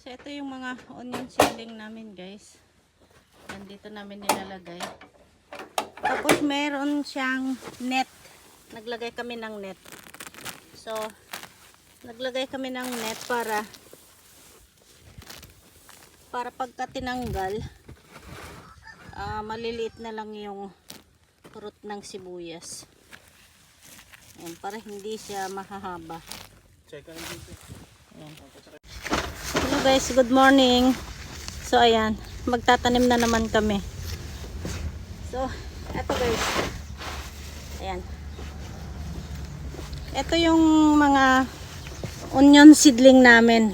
So ito yung mga onion seedling namin, guys. Nandito namin nilalagay. Tapos meron siyang net. Naglagay kami ng net. So naglagay kami ng net para pagka tinanggal, maliliit na lang yung root ng sibuyas. Ayan, para hindi siya mahahaba. Ayan. Hello guys, good morning. So ayan, magtatanim na naman kami. So eto guys, ayan, eto yung mga onion seedling namin.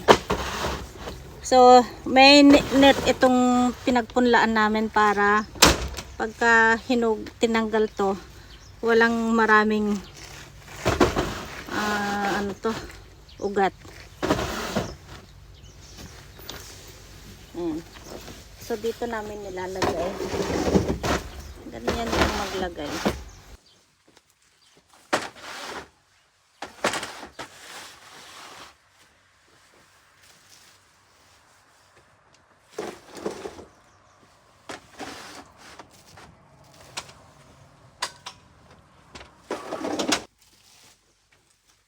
So may net itong pinagpunlaan namin para pagka tinanggal to, walang maraming ugat. Ayan. So dito namin nilalagay. Ganyan yung maglagay.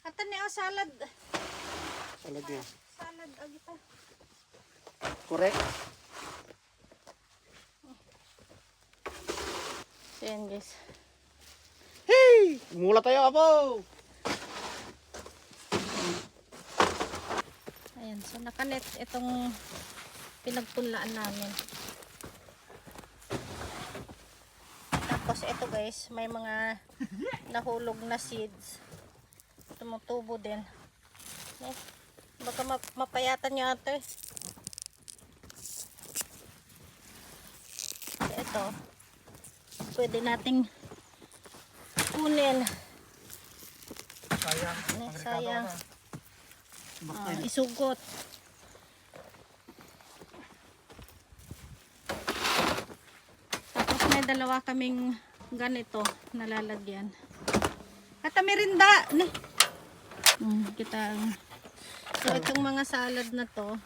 Kata ni salad. Salad yan. Salad agita. Correct. So yan guys. Hey! Mula tayo apo! Ayan, so nakanet itong pinagpunlaan namin. Tapos ito guys, may mga nahulog na seeds. Tumutubo din. Eh, baka mapayatan nyo ito eh. So ito, pwede nating kunin. Sayang. Sayang. Isugot. Tapos may dalawa kaming ganito nalalagyan. Kata merinda. Kita. So itong mga salad na to,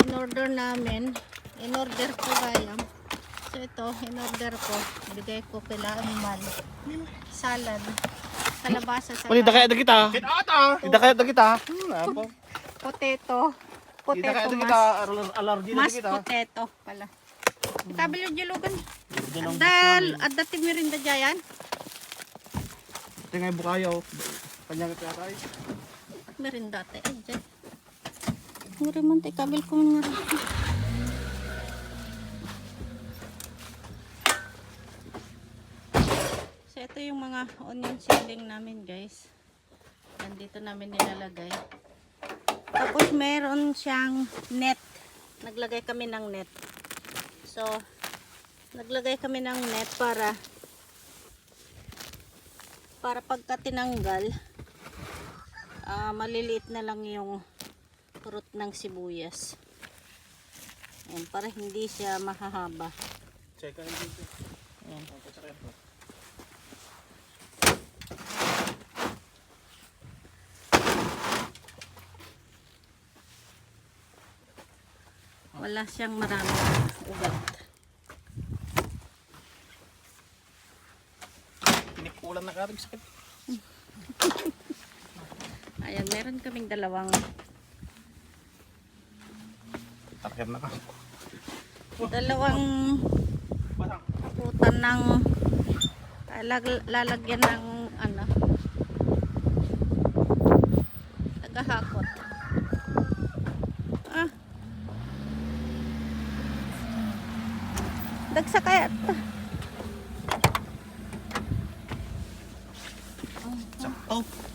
in-order namin. In-order ko gayam. So ito, in-order ko. Bigay ko kila animal. Salad. Kalabasa sa Hindi kaya kita. Hindi kaya kita. Apo. Potato. Hindi kaya Potato kita. mas. Allergy na Mas kita. potato pala. Ikabil yung jilugan. Dalawang Adda timirinda jayan. Tingay bukayo. Kanyang kaya tayo. Merinda te. Nguri man te kabil ko nga. So ito yung mga onion seedling namin, guys. Nandito namin nilalagay. Tapos meron siyang net. Naglagay kami ng net. So naglagay kami ng net para pagka tinanggal, maliliit na lang yung root ng sibuyas. Ayan, para hindi siya mahahaba. Check ka dito. Ayan. Wala siyang maraming ugat. Pinikulan na karang sakit. Ayan, meron kaming dalawang Takir na ka. putan ng lalagyan ng tagahakot. Dagsa kaya Sakto.